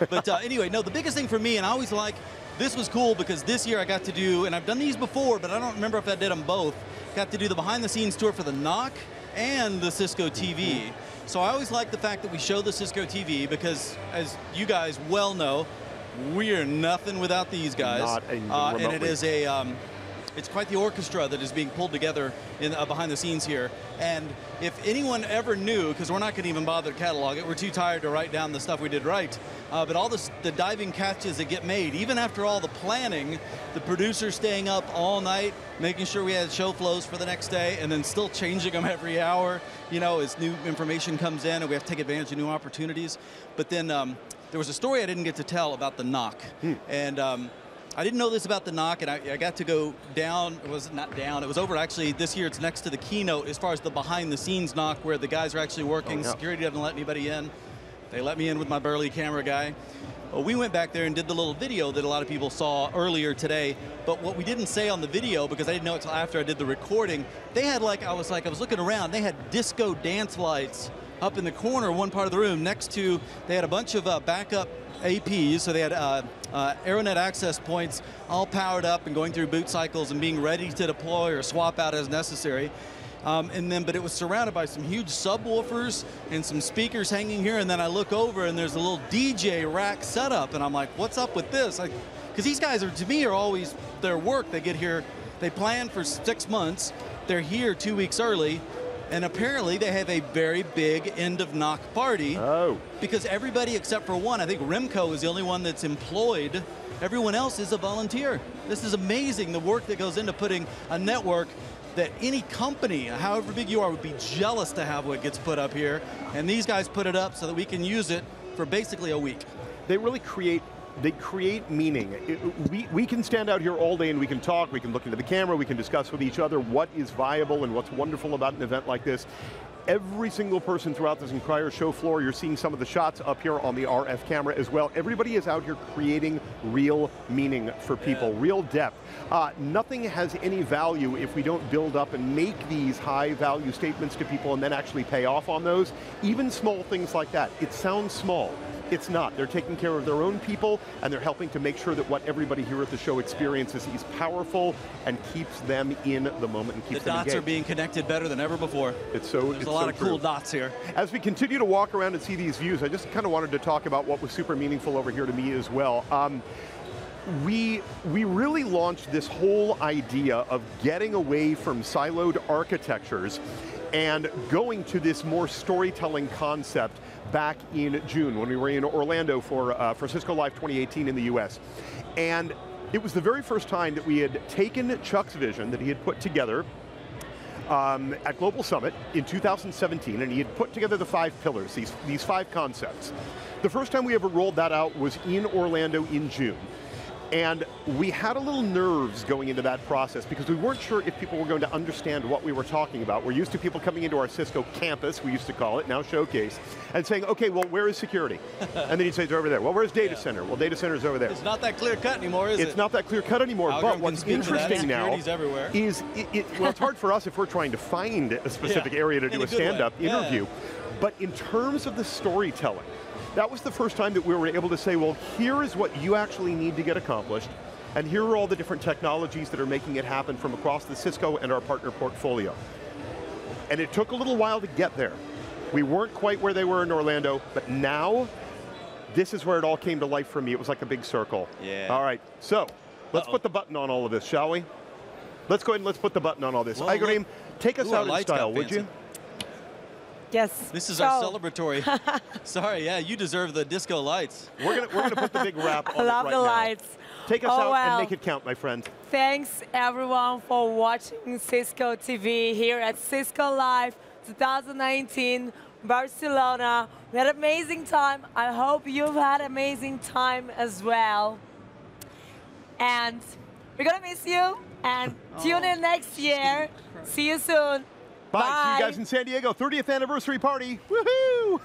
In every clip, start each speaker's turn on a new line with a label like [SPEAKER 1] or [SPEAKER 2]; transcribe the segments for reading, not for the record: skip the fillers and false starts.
[SPEAKER 1] But anyway, no, the biggest thing for me, and I always like, this was cool because this year I got to do, and I've done these before, but I don't remember if I did them both, got to do the behind-the-scenes tour for the NOC and the Cisco TV. So I always like the fact that we show the Cisco TV because, as you guys well know, we are nothing without these guys.
[SPEAKER 2] Not remotely.
[SPEAKER 1] And it is a, it's quite the orchestra that is being pulled together in behind the scenes here. And if anyone ever knew, because we're not going to even bother to catalog it, we're too tired to write down the stuff we did right, but all the diving catches that get made, even after all the planning, the producers staying up all night, making sure we had show flows for the next day, and then still changing them every hour, you know, as new information comes in and we have to take advantage of new opportunities. But then there was a story I didn't get to tell about the NOC. And I didn't know this about the NOC, and I got to go down, it was not down, it was over actually, this year it's next to the keynote as far as the behind the scenes NOC where the guys are actually working. Security doesn't let anybody in. They let me in with my burly camera guy. Well, we went back there and did the little video that a lot of people saw earlier today, but what we didn't say on the video, because I didn't know it until after I did the recording, they had I was looking around, they had disco dance lights up in the corner, one part of the room, next to, they had a bunch of backup APs, so they had AeroNet access points all powered up and going through boot cycles and being ready to deploy or swap out as necessary. But it was surrounded by some huge subwoofers and some speakers hanging here, and then I look over and there's a little DJ rack setup, and I'm like, what's up with this? Because these guys are, to me, are always their work. They get here, they plan for 6 months, they're here 2 weeks early, and apparently they have a very big end of NOC party. Because everybody except for one, I think Remco is the only one that's employed. Everyone else is a volunteer. This is amazing, the work that goes into putting a network that any company, however big you are, would be jealous to have what gets put up here. And these guys put it up so that we can use it for basically a week.
[SPEAKER 2] They really create meaning. We can stand out here all day and we can talk, we can look into the camera, we can discuss with each other what is viable and what's wonderful about an event like this. Every single person throughout this entire show floor, you're seeing some of the shots up here on the RF camera as well. Everybody is out here creating real meaning for people, real depth. Nothing has any value if we don't build up and make these high value statements to people and then actually pay off on those. Even small things like that. It sounds small. It's not. They're taking care of their own people, and they're helping to make sure that what everybody here at the show experiences is powerful and keeps them in the moment and keeps them engaged.
[SPEAKER 1] The dots are being connected better than ever before.
[SPEAKER 2] There's
[SPEAKER 1] a lot of cool dots here.
[SPEAKER 2] As we continue to walk around and see these views, I just kind of wanted to talk about what was super meaningful over here to me as well. We really launched this whole idea of getting away from siloed architectures and going to this more storytelling concept back in June when we were in Orlando for Cisco Live 2018 in the US. And it was the very first time that we had taken Chuck's vision that he had put together at Global Summit in 2017, and he had put together the 5 pillars, these 5 concepts. The first time we ever rolled that out was in Orlando in June. And we had a little nerves going into that process because we weren't sure if people were going to understand what we were talking about. We're used to people coming into our Cisco campus, we used to call it, now Showcase, and saying, okay, well, where is security? And then he'd say, it's over there. Well, where's data center? Well, data center's over there.
[SPEAKER 1] It's not that clear cut anymore, is it?
[SPEAKER 2] It's not that clear cut anymore, but what's interesting now is, well, it's hard for us if we're trying to find a specific area to do a stand-up interview, but in terms of the storytelling, that was the first time that we were able to say, well, here is what you actually need to get accomplished, and here are all the different technologies that are making it happen from across the Cisco and our partner portfolio. And it took a little while to get there. We weren't quite where they were in Orlando, but now, this is where it all came to life for me. It was like a big circle.
[SPEAKER 1] Yeah.
[SPEAKER 2] All right, so, let's put the button on all of this, shall we? Let's go ahead and let's put the button on all this. Igorim, take us out in style, would you?
[SPEAKER 3] Yes.
[SPEAKER 1] This is our celebratory. Sorry, yeah, you deserve the disco lights.
[SPEAKER 2] We're gonna put the big wrap on it right now.
[SPEAKER 3] I love the lights.
[SPEAKER 2] Take us out and make it count, my friend.
[SPEAKER 3] Thanks everyone for watching Cisco TV here at Cisco Live 2019 Barcelona. We had an amazing time. I hope you've had an amazing time as well. And we're gonna miss you. And tune in next year. See you soon.
[SPEAKER 2] Bye. See you guys in San Diego. 30th anniversary party. Woohoo!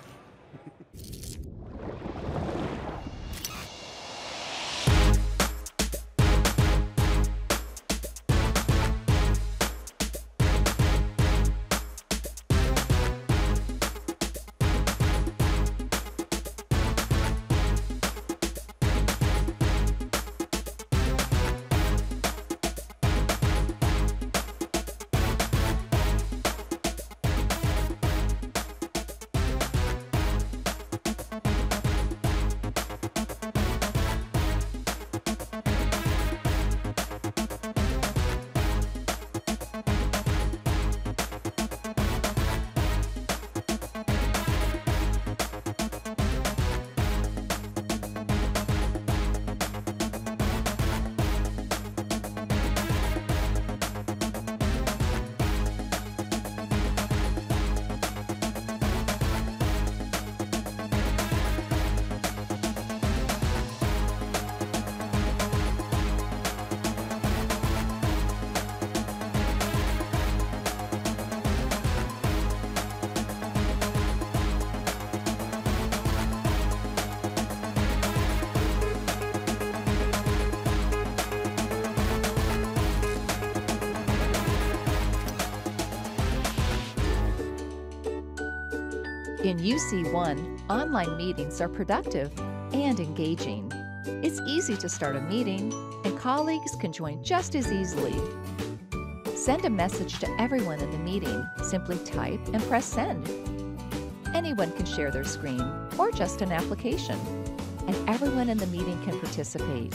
[SPEAKER 4] In UC1, online meetings are productive and engaging. It's easy to start a meeting, and colleagues can join just as easily. Send a message to everyone in the meeting. Simply type and press send. Anyone can share their screen or just an application, and everyone in the meeting can participate.